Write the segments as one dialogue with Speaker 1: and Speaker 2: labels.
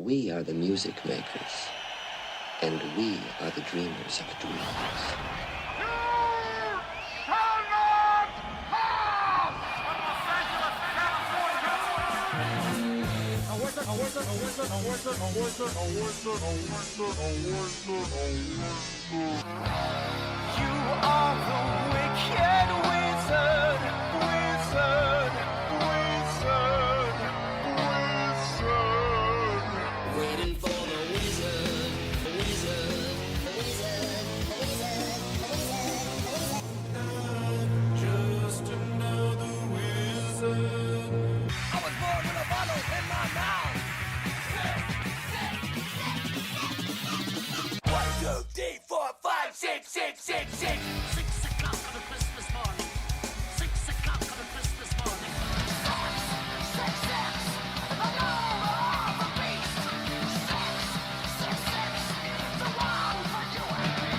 Speaker 1: We are the music makers, and we are the dreamers of dreams.
Speaker 2: You are the wicked wizard, wizard, wizard, wizard.
Speaker 3: Waiting for the wizard, the wizard, the wizard, the wizard, the wizard.
Speaker 2: Just another wizard. I was born with a bottle in my mouth. 1, 2, 3, 4, 5, 6, 6, 6, 6.
Speaker 4: 6 o'clock on a Christmas morning. 6 o'clock on a Christmas morning.
Speaker 2: The law of the beast. 6, 6, 6. The one for you and me.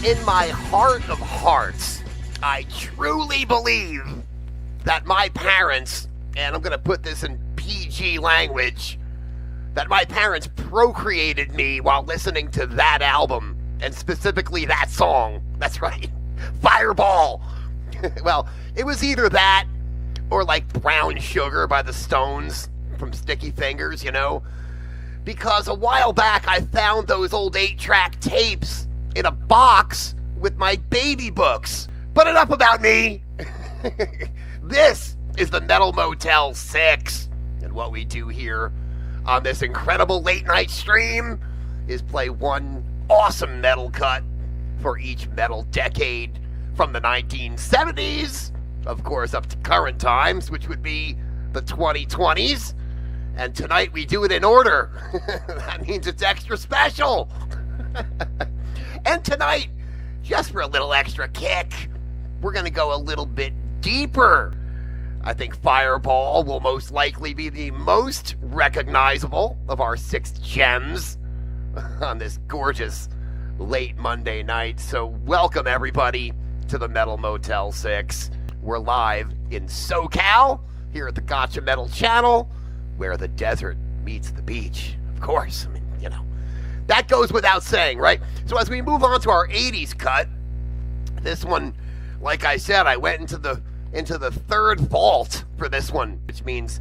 Speaker 5: In my heart of hearts, I truly believe that my parents, and I'm going to put this in PG language, that my parents procreated me while listening to that album, and specifically that song. That's right, Fireball. Well, it was either that or like Brown Sugar by the Stones from Sticky Fingers, you know? Because a while back I found those old 8-track tapes in a box with my baby books. But enough about me. This is the Metal Motel 6. And what we do here on this incredible late night stream is play one awesome metal cut for each metal decade from the 1970s, of course, up to current times, which would be the 2020s. And tonight we do it in order. That means it's extra special. And tonight, just for a little extra kick, we're going to go a little bit deeper. I think Fireball will most likely be the most recognizable of our 6 gems on this gorgeous late Monday night. So welcome everybody to the Metal Motel 6. We're live in SoCal here at the Gotcha Metal channel, where the desert meets the beach. Of course, I mean, you know, that goes without saying, right? So as we move on to our 80s cut, this one, like I said, I went into the third vault for this one, which means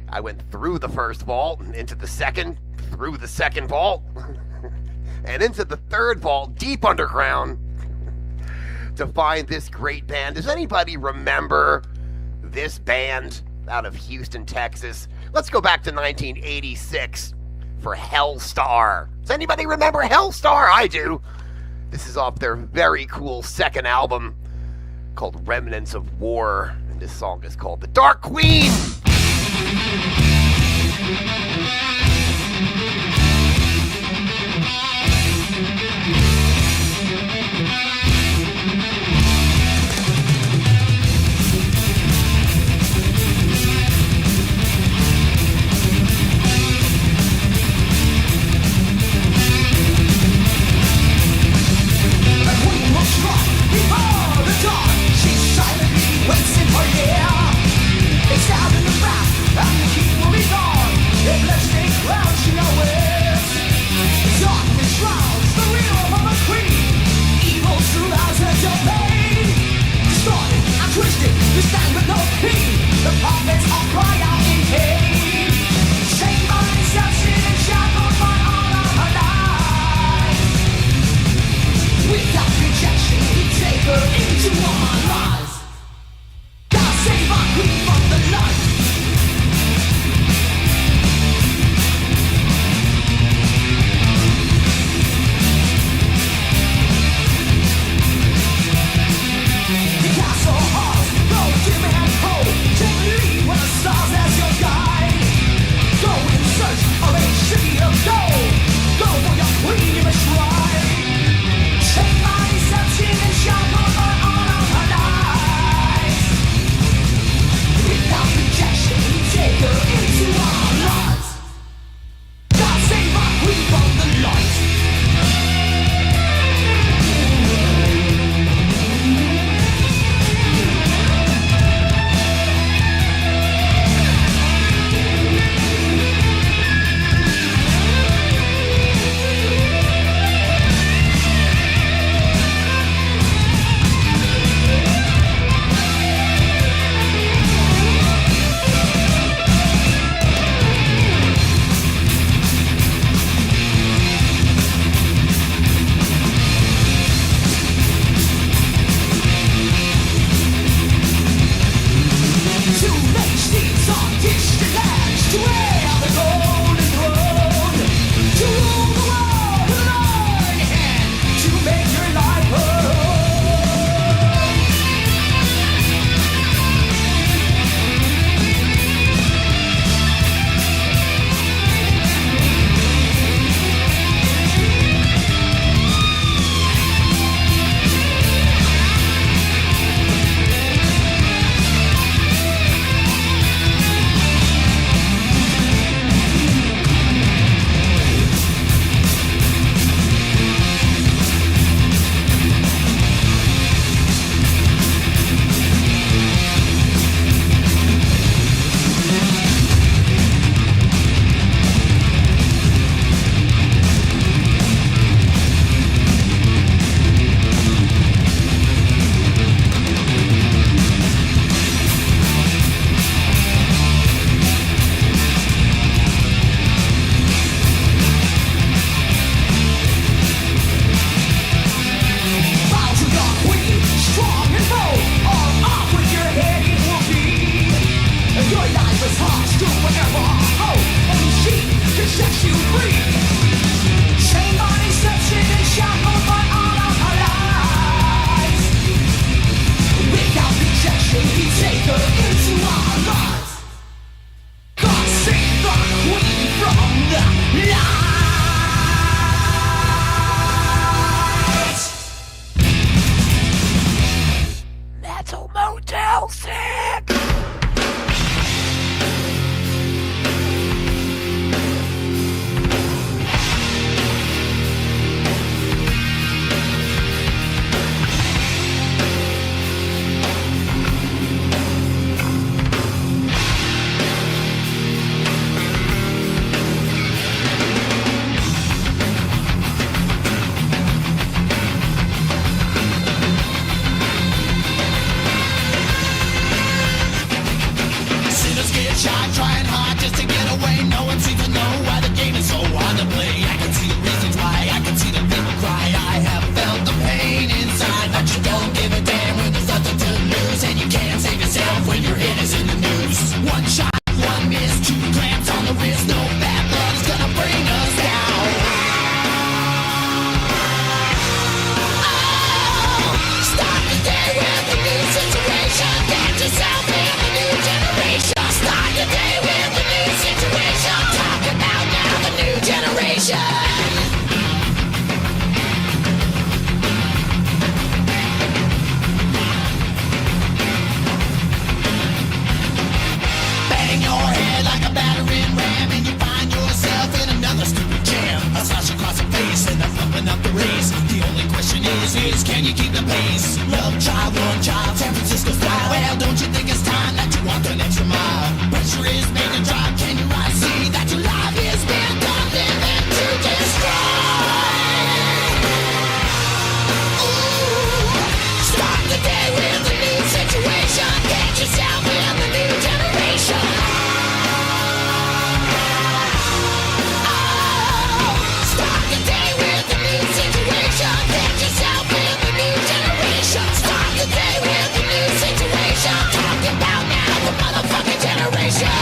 Speaker 5: I went through the first vault, into the second, through the second vault, and into the third vault, deep underground, to find this great band. Does anybody remember this band out of Houston, Texas? Let's go back to 1986 for Hellstar. Does anybody remember Hellstar? I do. This is off their very cool second album called Remnants of War, and this song is called The Dark Queen.
Speaker 2: Waits in her ear. It's out in the back, and the king will be gone. The bloodstained
Speaker 5: Metal Motel 6!
Speaker 3: Trying hard just to get away. No one seems to know why the game is so hard to play. I can see the reasons why, I can see the people cry. I have felt the pain inside, but you don't give a damn when there's nothing to lose. And you can't save yourself when your hit is in the news. One shot, one miss, two clamps on the wrist. No bad blood is gonna bring us down. Oh, start the day with a new situation. Get yourself in a new generation. Start the day with a new situation. Talk about now the new generation. Bang your head like a battering ram, and you find yourself in another stupid jam. A slash across the face and a thumping up the race. The only question is can you keep the pace? Love child, one child, San Francisco style. Well, don't you think it's time that you walk an extra mile? Pressure is made to drop. Can you rise? See that your life is built on living to destroy. Ooh, start the day with a new situation. Get yourself in the new generation. Oh, start the day with a new situation. Get yourself in the new generation. Start the day with a new situation. Talk about now the motherfucking generation.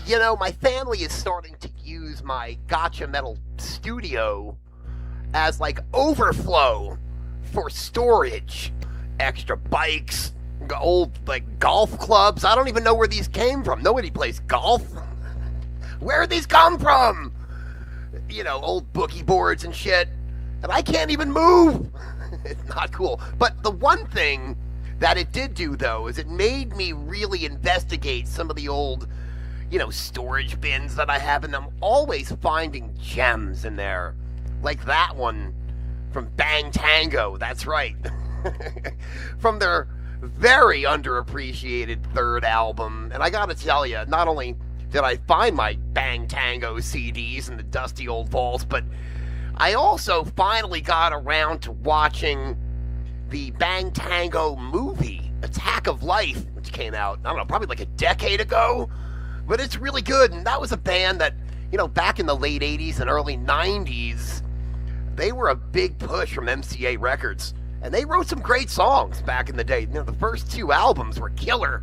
Speaker 5: You know, my family is starting to use my Gotcha Metal studio as like overflow for storage. Extra bikes, old like golf clubs. I don't even know where these came from. Nobody plays golf. Where did these come from? You know, old boogie boards and shit. And I can't even move. It's not cool. But the one thing that it did do, though, is it made me really investigate some of the old, storage bins that I have, and I'm always finding gems in there. Like that one from Bang Tango, that's right. From their very underappreciated third album. And I gotta tell you, not only did I find my Bang Tango CDs in the dusty old vaults, but I also finally got around to watching the Bang Tango movie, Attack of Life, which came out, I don't know, probably like a decade ago. But it's really good, and that was a band that, back in the late 80s and early 90s, they were a big push from MCA Records. And they wrote some great songs back in the day. The first two albums were killer.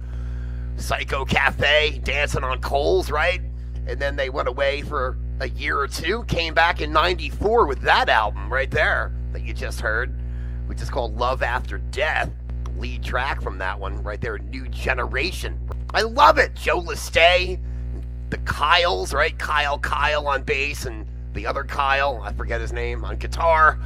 Speaker 5: Psycho Cafe, Dancing on Coals, right? And then they went away for a year or two, came back in 94 with that album right there that you just heard, which is called Love After Death. The lead track from that one right there, New Generation. I love it. Joe Lestay, the Kyles, right? Kyle on bass, and the other Kyle, I forget his name, on guitar.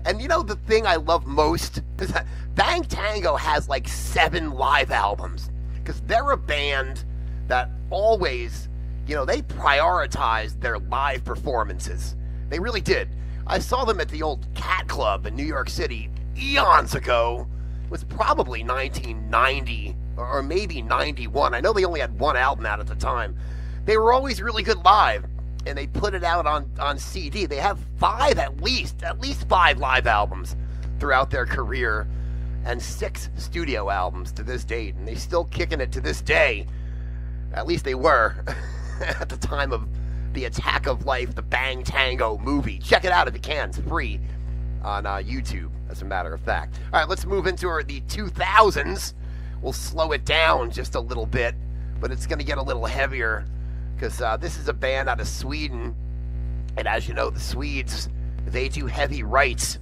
Speaker 5: And the thing I love most is that Bang Tango has like 7 live albums. Because they're a band that always, they prioritized their live performances. They really did. I saw them at the old Cat Club in New York City eons ago. It was probably 1990 or maybe 91. I know they only had one album out at the time. They were always really good live, and they put it out on CD. They have 5 at least 5 live albums throughout their career, and 6 studio albums to this date, and they're still kicking it to this day. At least they were at the time of the Attack of Life, the Bang Tango movie. Check it out if you can. It's free on YouTube, as a matter of fact. All right, let's move into the 2000s. We'll slow it down just a little bit, but it's going to get a little heavier because this is a band out of Sweden. And as you know, the Swedes, they do heavy rights.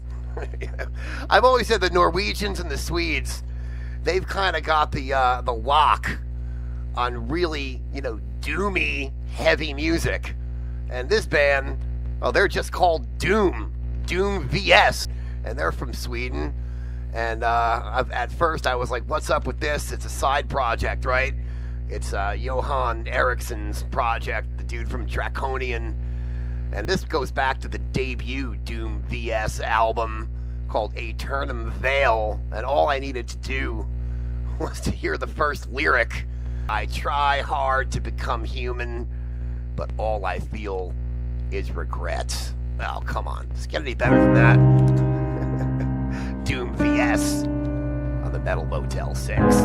Speaker 5: I've always said the Norwegians and the Swedes, they've kind of got the lock on really, doomy, heavy music. And this band, they're just called Doom VS, and they're from Sweden. And at first I was like, what's up with this? It's a side project, right? It's Johan Eriksson's project, the dude from Draconian. And this goes back to the debut Doom VS album called Aeternum Veil. And all I needed to do was to hear the first lyric. I try hard to become human, but all I feel is regret. Oh, come on. Does it get any better than that? Doom VS on the Metal Motel 6.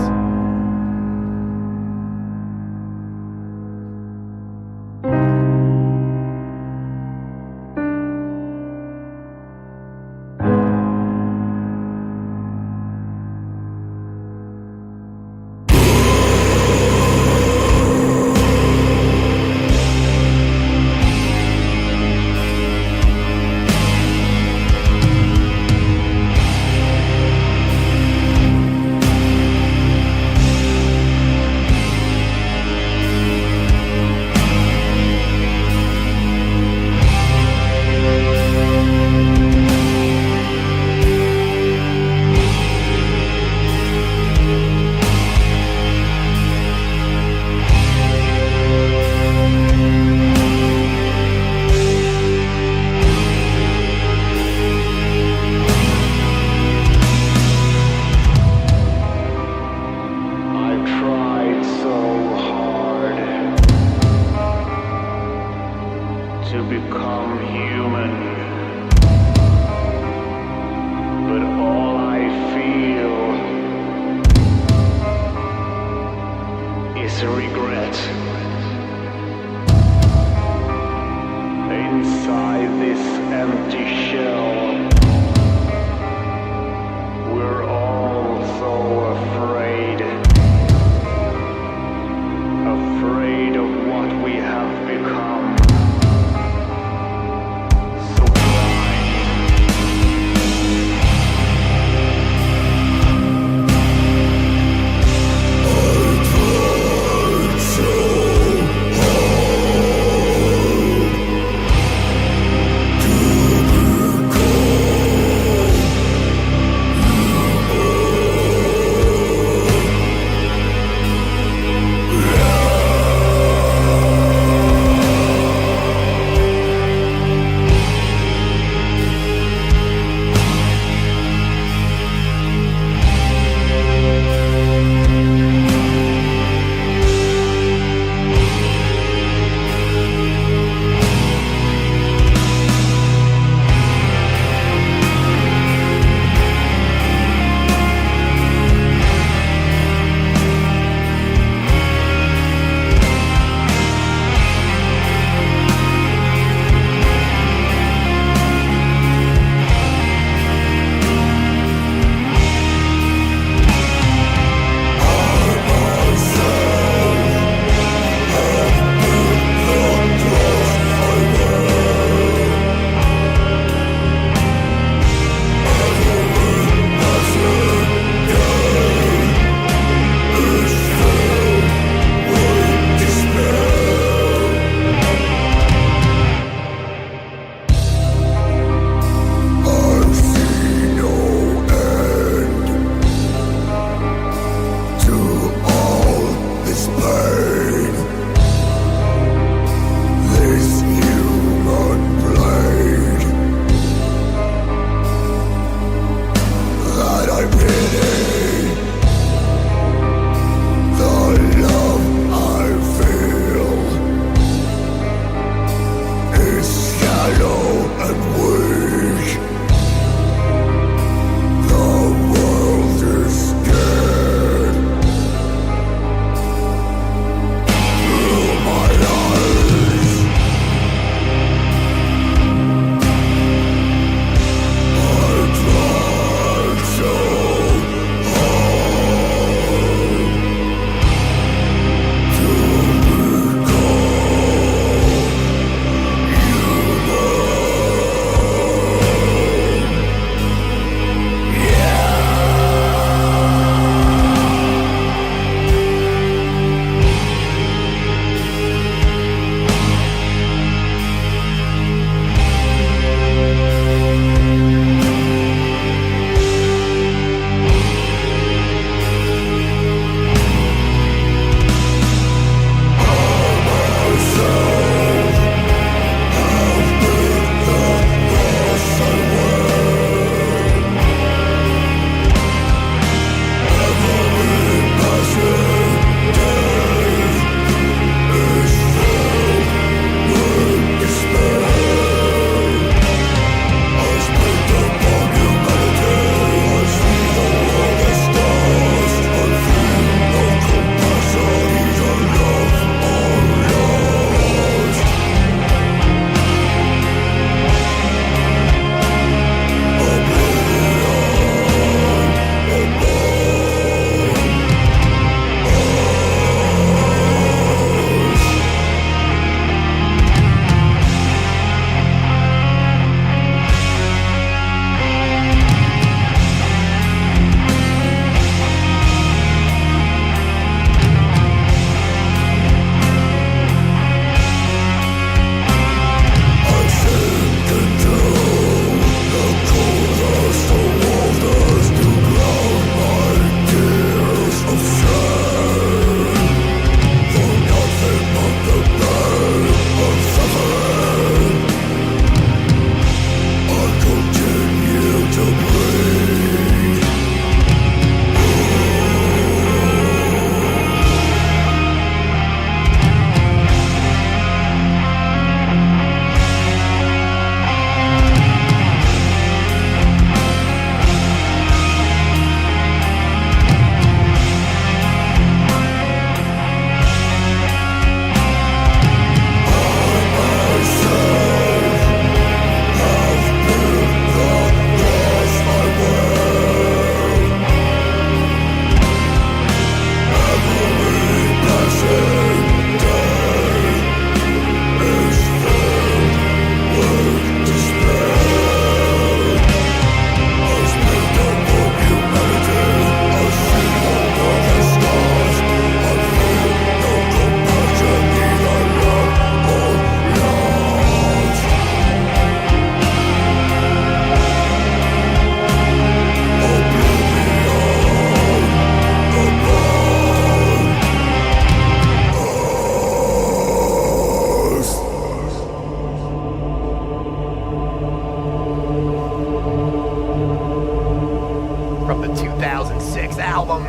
Speaker 5: 2006 album,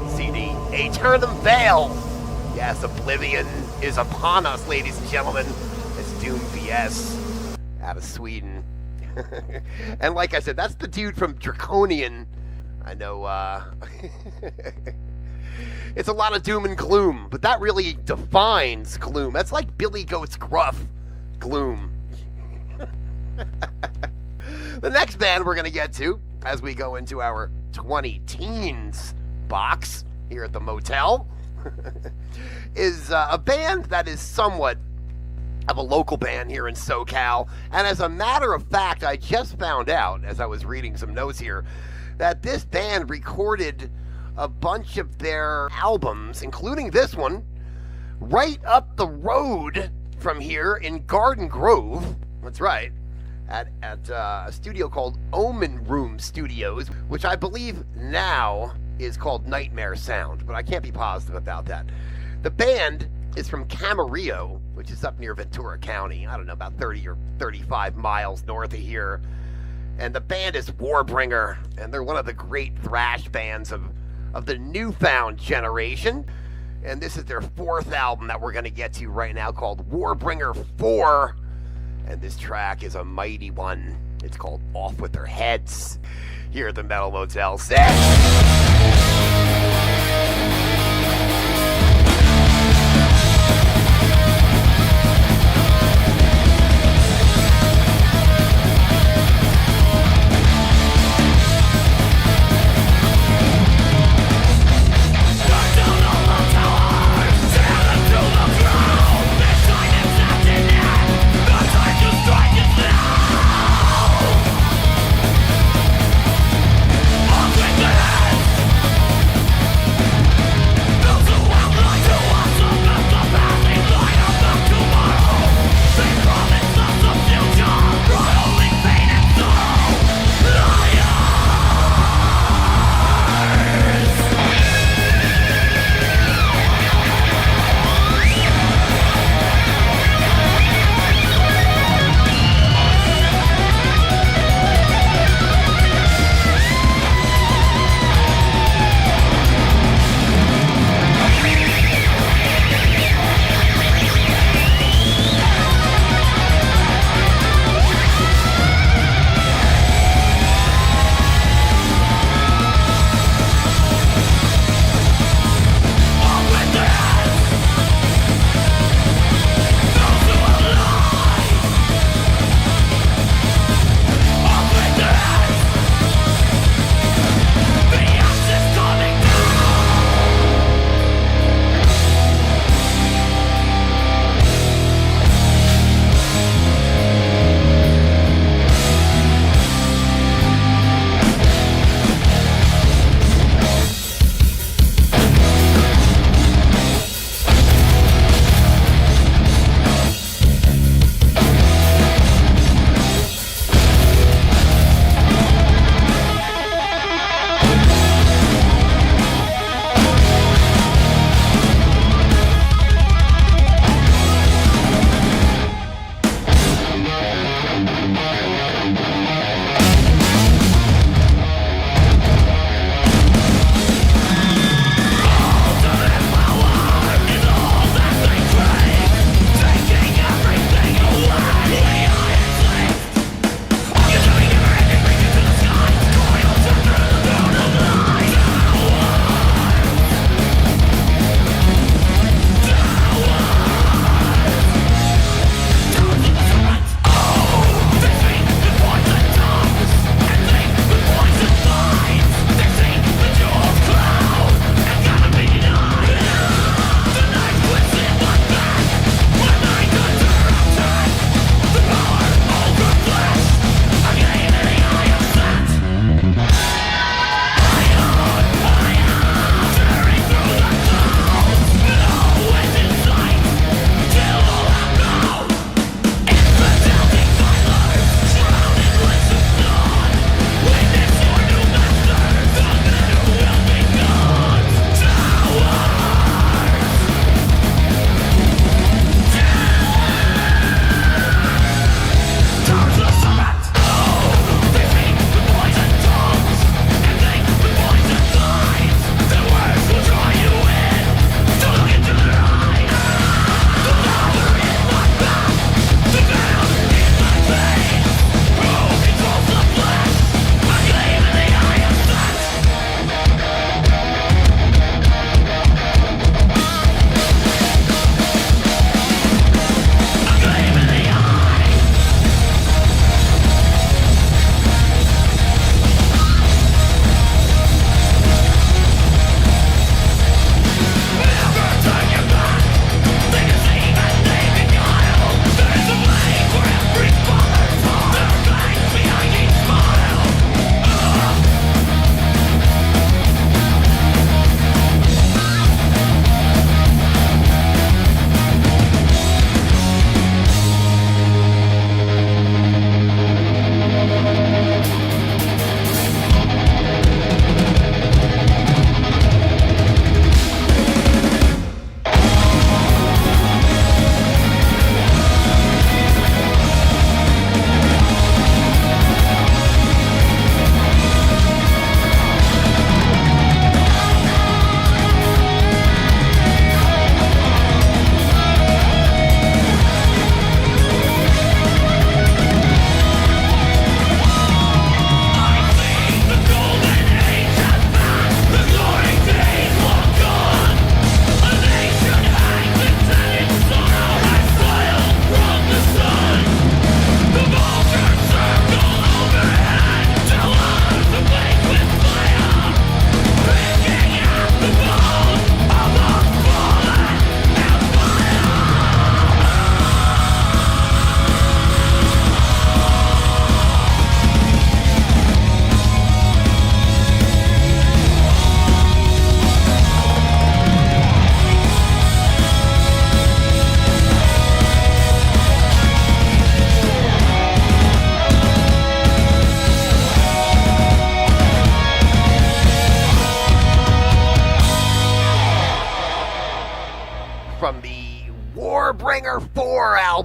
Speaker 5: CD, Aeternum Veil. Yes, Oblivion is upon us, ladies and gentlemen. It's Doom VS out of Sweden. And like I said, that's the dude from Draconian. I know, it's a lot of doom and gloom, but that really defines gloom. That's like Billy Goat's Gruff gloom. The next band we're going to get to as we go into our 20 teens box here at the Motel is a band that is somewhat of a local band here in SoCal. And as a matter of fact, I just found out, as I was reading some notes here, that this band recorded a bunch of their albums, including this one, right up the road from here in Garden Grove. That's right. At a studio called Omen Room Studios, which I believe now is called Nightmare Sound, but I can't be positive about that. The band is from Camarillo, which is up near Ventura County. I don't know, about 30 or 35 miles north of here. And the band is Warbringer, and they're one of the great thrash bands of the newfound generation. And this is their fourth album that we're going to get to right now, called Warbringer 4. And this track is a mighty one. It's called Off With Their Heads, here at the Metal Motel 6.
Speaker 3: Off with their heads!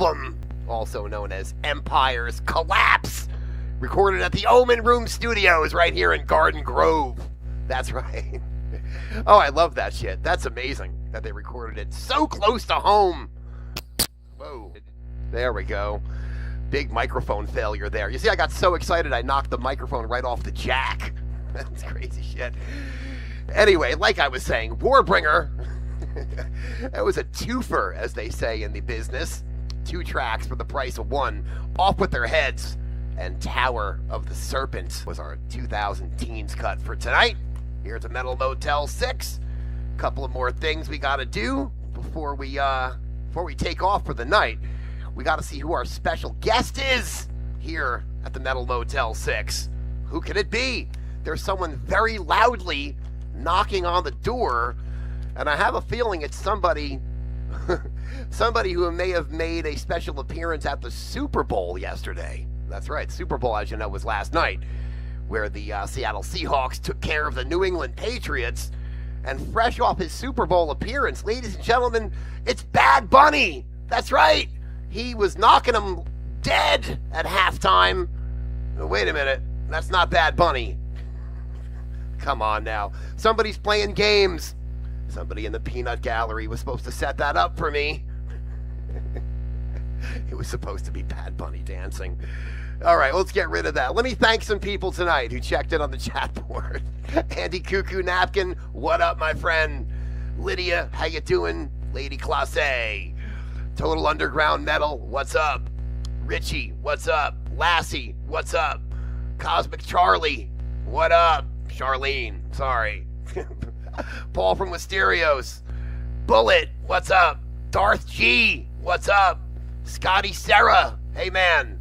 Speaker 5: album, also known as Empire's Collapse, recorded at the Omen Room Studios right here in Garden Grove. That's right. Oh, I love that shit. That's amazing that they recorded it so close to home. Whoa. There we go. Big microphone failure there. You see, I got so excited I knocked the microphone right off the jack. That's crazy shit. Anyway, like I was saying, Warbringer. That was a twofer, as they say in the business. 2 tracks for the price of 1. Off with Their Heads and Tower of the Serpent was our 2000 teens cut for tonight. Here at the Metal Motel 6. Couple of more things we gotta do before we take off for the night. We gotta see who our special guest is here at the Metal Motel 6. Who could it be? There's someone very loudly knocking on the door, and I have a feeling it's somebody who may have made a special appearance at the Super Bowl yesterday. That's right, Super Bowl, as you know, was last night, where the Seattle Seahawks took care of the New England Patriots. And fresh off his Super Bowl appearance, ladies and gentlemen, it's Bad Bunny. That's right. He was knocking them dead at halftime. Wait a minute. That's not Bad Bunny. Come on now. Somebody's playing games. Somebody in the peanut gallery was supposed to set that up for me. It was supposed to be Bad Bunny dancing. All right, let's get rid of that. Let me thank some people tonight who checked in on the chat board. Andy Cuckoo Napkin, what up, my friend? Lydia, how you doing? Lady Classe. Total Underground Metal, what's up? Richie, what's up? Lassie, what's up? Cosmic Charlie, what up? Charlene, sorry. Paul from Wisterios. Bullet, what's up? Darth G, what's up? Scotty Serra, hey man.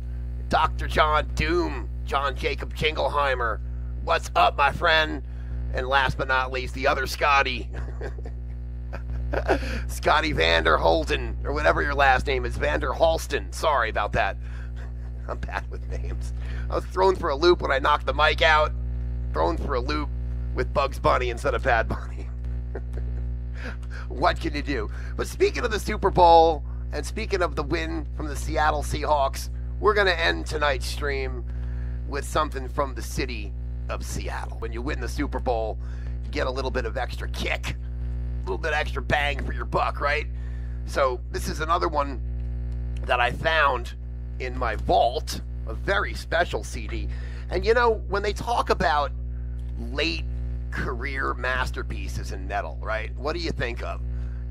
Speaker 5: Dr. John Doom, John Jacob Jingleheimer, what's up, my friend? And last but not least, the other Scotty. Scotty Vander Holden, or whatever your last name is, Vander Halston. Sorry about that. I'm bad with names. I was thrown for a loop when I knocked the mic out. Thrown for a loop with Bugs Bunny instead of Bad Bunny. What can you do? But speaking of the Super Bowl, and speaking of the win from the Seattle Seahawks, we're going to end tonight's stream with something from the city of Seattle. When you win the Super Bowl, you get a little bit of extra kick, a little bit extra bang for your buck, right? So this is another one that I found in my vault, a very special CD. And you know, when they talk about late career masterpieces in metal, right? What do you think of?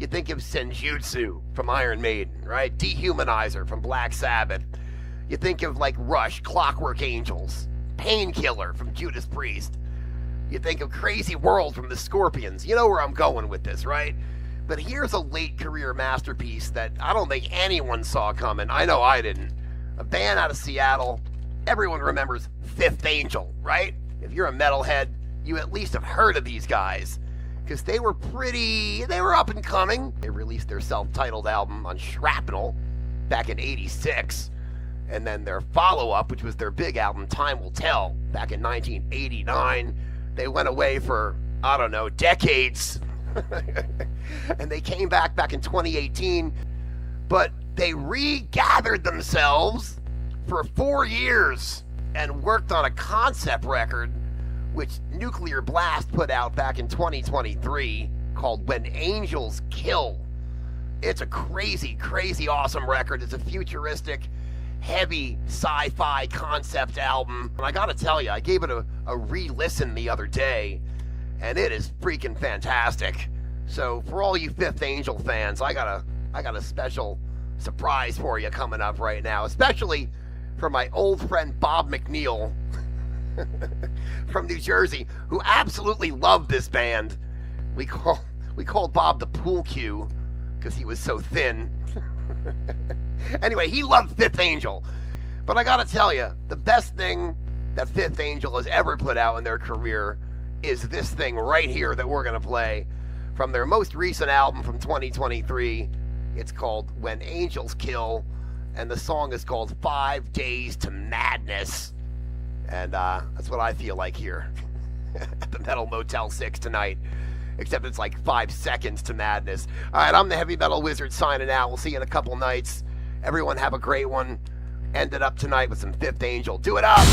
Speaker 5: You think of Senjutsu from Iron Maiden, right? Dehumanizer from Black Sabbath. You think of like Rush, Clockwork Angels, Painkiller from Judas Priest. You think of Crazy World from the Scorpions. You know where I'm going with this, right? But here's a late career masterpiece that I don't think anyone saw coming. I know I didn't. A band out of Seattle. Everyone remembers Fifth Angel, right? If you're a metalhead, you at least have heard of these guys. Because they were up and coming. They released their self-titled album on Shrapnel back in '86. And then their follow-up, which was their big album, Time Will Tell, back in 1989. They went away for, I don't know, decades. And they came back in 2018. But they regathered themselves for 4 years and worked on a concept record, which Nuclear Blast put out back in 2023, called When Angels Kill. It's a crazy, crazy awesome record. It's a futuristic, heavy sci-fi concept album. And I gotta tell you, I gave it a re-listen the other day, and it is freaking fantastic. So for all you Fifth Angel fans, I got a special surprise for you coming up right now, especially for my old friend Bob McNeil from New Jersey, who absolutely loved this band. We called Bob the pool cue because he was so thin. Anyway, he loved Fifth Angel. But I gotta tell you, the best thing that Fifth Angel has ever put out in their career is this thing right here that we're gonna play from their most recent album from 2023. It's called When Angels Kill, and the song is called 5 Days to Madness. And that's what I feel like here at the Metal Motel 6 tonight. Except it's like 5 seconds to madness. All right, I'm the Heavy Metal Wizard signing out. We'll see you in a couple nights. Everyone have a great one. Ended up tonight with some Fifth Angel. Do it up!